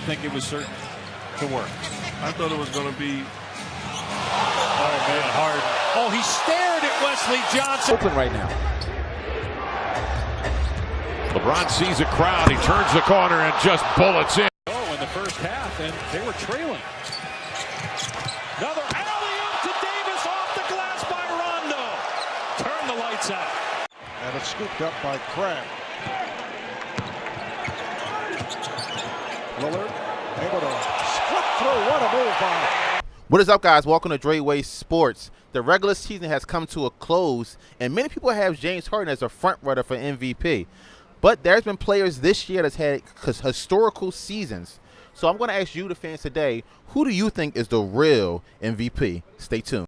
I think it was certain to work. I thought it was going to be. Oh, man, Harden. Oh, he stared at Wesley Johnson. Open right now. LeBron sees a crowd. He turns the corner and just bullets in. Oh, in the first half, and they were trailing. Another alley-oop to Davis off the glass by Rondo. Turn the lights out. And it's scooped up by Crab. Lillard able to split through. What a move by. What is up, guys? Welcome to Dreyway Sports. The regular season has come to a close, and many people have James Harden as a front runner for MVP. But there's been players this year that's had historical seasons. So I'm going to ask you, the fans today, who do you think is the real MVP? Stay tuned.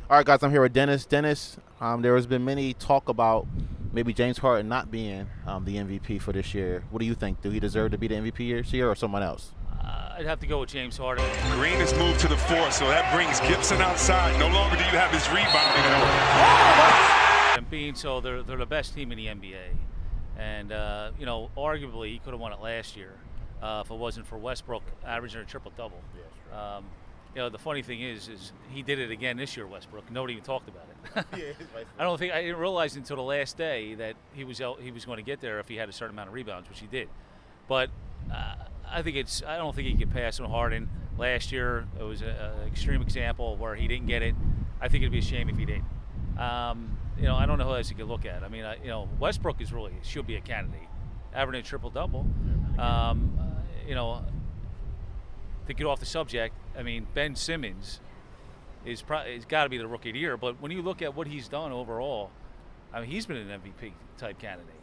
All right, guys, I'm here with Dennis. Dennis, there has been many talk about maybe James Harden not being the MVP for this year. What do you think? Do he deserve to be the MVP this year or someone else? I'd have to go with James Harden. Green has moved to the 4, so that brings Gibson outside. No longer do you have his rebounding. And being so, they're the best team in the NBA. And, arguably he could have won it last year if it wasn't for Westbrook averaging a triple-double. The funny thing is he did it again this year, Westbrook. Nobody even talked about it. I didn't realize until the last day that he was going to get there if he had a certain amount of rebounds, which he did. But I don't think he can pass on Harden. Last year it was an extreme example where he didn't get it. I think it'd be a shame if he did. I don't know who else you could look at. I mean, Westbrook should be a candidate, averaging a triple-double. To get off the subject, I mean, Ben Simmons is got to be the rookie of the year. But when you look at what he's done overall, I mean, he's been an MVP type candidate.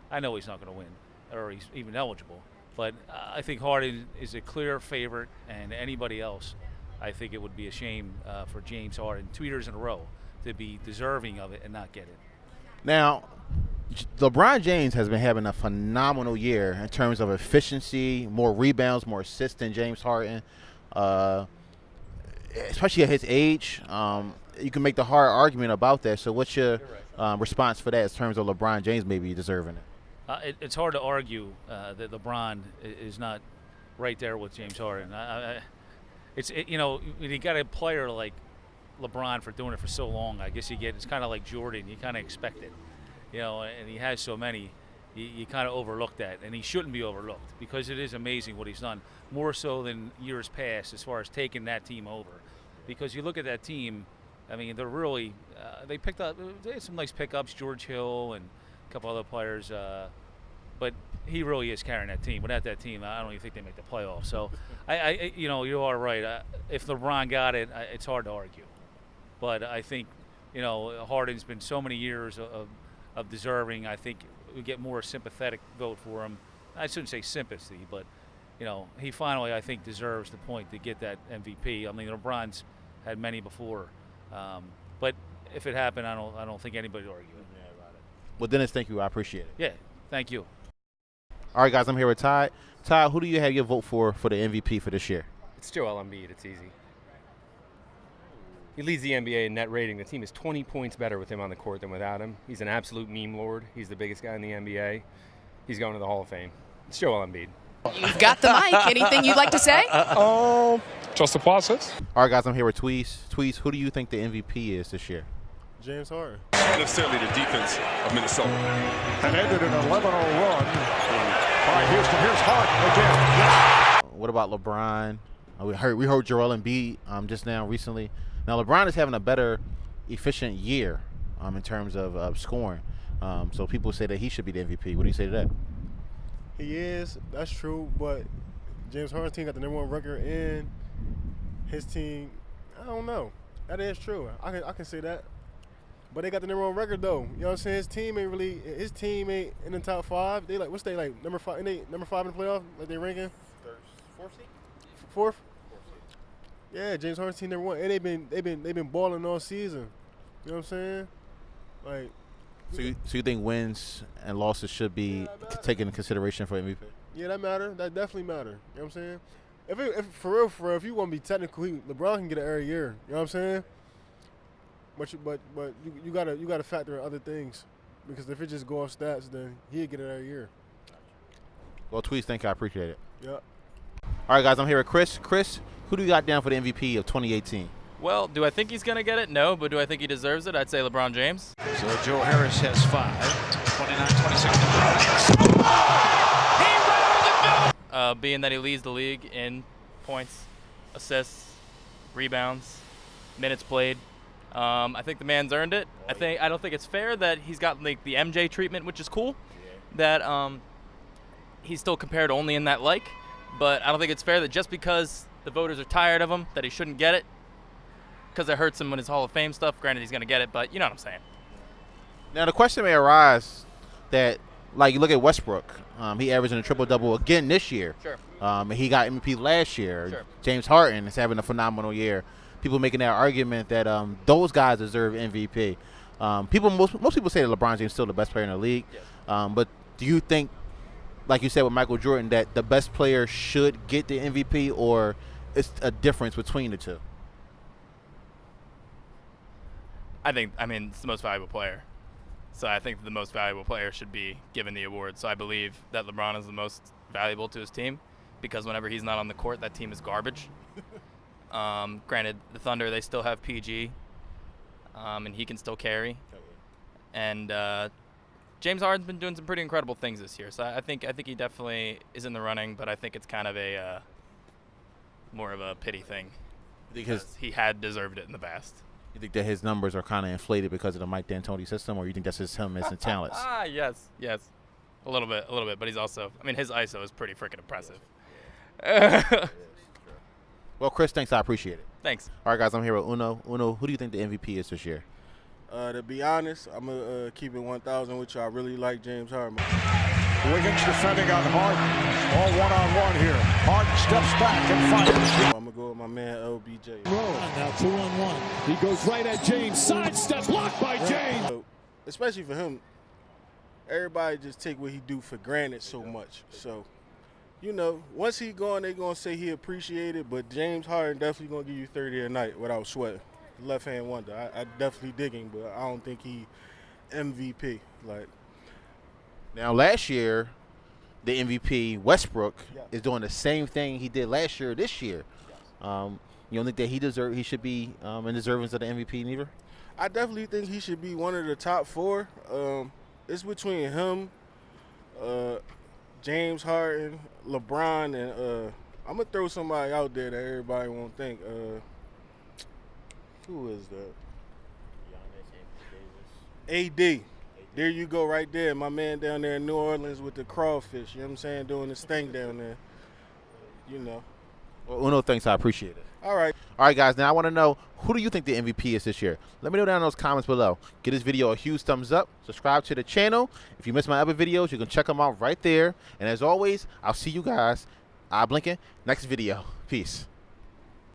I know he's not going to win, or he's even eligible. But I think Harden is a clear favorite, and anybody else, I think it would be a shame for James Harden 2 years in a row to be deserving of it and not get it. Now, LeBron James has been having a phenomenal year in terms of efficiency, more rebounds, more assists than James Harden, especially at his age. You can make the hard argument about that. So what's your response for that in terms of LeBron James maybe deserving it? It's hard to argue that LeBron is not right there with James Harden. When you got a player like LeBron for doing it for so long, I guess it's kind of like Jordan. You kind of expect it. And he has so many, you kind of overlook that, and he shouldn't be overlooked because it is amazing what he's done, more so than years past as far as taking that team over. Because you look at that team, I mean, they're really they had some nice pickups, George Hill and a couple other players, but he really is carrying that team. Without that team, I don't even think they make the playoffs. So, you are right. If LeBron got it, it's hard to argue. But I think, Harden's been so many years of deserving. I think we get more sympathetic vote for him. I shouldn't say sympathy, but he finally, I think, deserves the point to get that MVP. I mean, LeBron's had many before, but if it happened, I don't think anybody would argue it. Well, Dennis, thank you. I appreciate it. Yeah, thank you. All right, guys, I'm here with Todd. Todd, who do you have your vote for the MVP for this year? It's Joel Embiid. It's easy. He leads the NBA in net rating. The team is 20 points better with him on the court than without him. He's an absolute meme lord. He's the biggest guy in the NBA. He's going to the Hall of Fame. It's Joel Embiid. You've got the mic. Anything you'd like to say? Trust the process. All right, guys, I'm here with Tweez. Tweez, who do you think the MVP is this year? James Harden. Not necessarily the defense of Minnesota. And ended an 11-0 run by Houston. Here's Harden again. What about LeBron? We heard Joel Embiid just now recently. Now, LeBron is having a better, efficient year in terms of scoring. So people say that he should be the MVP. What do you say to that? He is. That's true. But James Harden's team got the #1 record, and his team, I don't know. That is true. I can say that. But they got the #1 record, though. You know what I'm saying? His team ain't in the top 5. They what's they like, number 5? And they number 5 in the playoff? Like they ranking? Fourth? Yeah, James Harden's team #1, and they've been balling all season. You know what I'm saying? Like, so you think wins and losses should be taken into consideration for MVP? Yeah, that matter. That definitely matter. You know what I'm saying? if for real, if you want to be technical, LeBron can get it every year. You know what I'm saying? But you gotta factor in other things, because if it just go off stats, then he'll get it every year. Well, Tweez, thank you. I appreciate it. Yep. All right, guys, I'm here with Chris. Chris, who do you got down for the MVP of 2018? Well, do I think he's going to get it? No, but do I think he deserves it? I'd say LeBron James. So Joe Harris has 5, 29-26. Being that he leads the league in points, assists, rebounds, minutes played, I think the man's earned it. I don't think it's fair that he's got like the MJ treatment, which is cool. That he's still compared only in that like, but I don't think it's fair that just because the voters are tired of him that he shouldn't get it, because it hurts him when his Hall of Fame stuff. Granted, he's going to get it, but you know what I'm saying. Now, the question may arise that, like, you look at Westbrook. He averaging a triple-double again this year. Sure. He got MVP last year. Sure. James Harden is having a phenomenal year. People making that argument that those guys deserve MVP. Most people say that LeBron James is still the best player in the league. Yes. But do you think, like you said with Michael Jordan, that the best player should get the MVP, or it's a difference between the two? I mean, it's the most valuable player. So I think the most valuable player should be given the award. So I believe that LeBron is the most valuable to his team, because whenever he's not on the court, that team is garbage. Granted, the Thunder, they still have PG, and he can still carry. And James Harden's been doing some pretty incredible things this year. So I think he definitely is in the running, but I think it's kind of a more of a pity thing, because he had deserved it in the past. You think that his numbers are kind of inflated because of the Mike D'Antoni system, or you think that's just him missing talents? Yes. A little bit. But he's also, I mean, his ISO is pretty freaking impressive. Well, Chris, thanks. I appreciate it. Thanks. All right, guys, I'm here with Uno. Uno, who do you think the MVP is this year? To be honest, I'm going to keep it 1,000 with you. I really like James Harden. Wiggins defending on Harden. All one-on-one here. Harden steps back and fires. I'm going to go with my man LBJ. Now 2-on-1. He goes right at James. Sidestep blocked by James. So, especially for him, everybody just take what he do for granted so much. So, you know, once he gone, they going to say he appreciated, but James Harden definitely going to give you 30 a night without sweating. Left-hand wonder. I definitely dig him, but I don't think he MVP. Like, now, last year, the MVP, Westbrook, is doing the same thing he did last year this year. You don't think that he should be in deservings of the MVP neither? I definitely think he should be one of the top 4. It's between him, James Harden, LeBron, and I'm going to throw somebody out there that everybody won't think. Who is that? AD. There you go right there. My man down there in New Orleans with the crawfish. You know what I'm saying? Doing this thing down there. You know. Well, Uno, thanks. I appreciate it. All right. All right, guys. Now I want to know, who do you think the MVP is this year? Let me know down in those comments below. Give this video a huge thumbs up. Subscribe to the channel. If you missed my other videos, you can check them out right there. And as always, I'll see you guys, blinking, next video. Peace.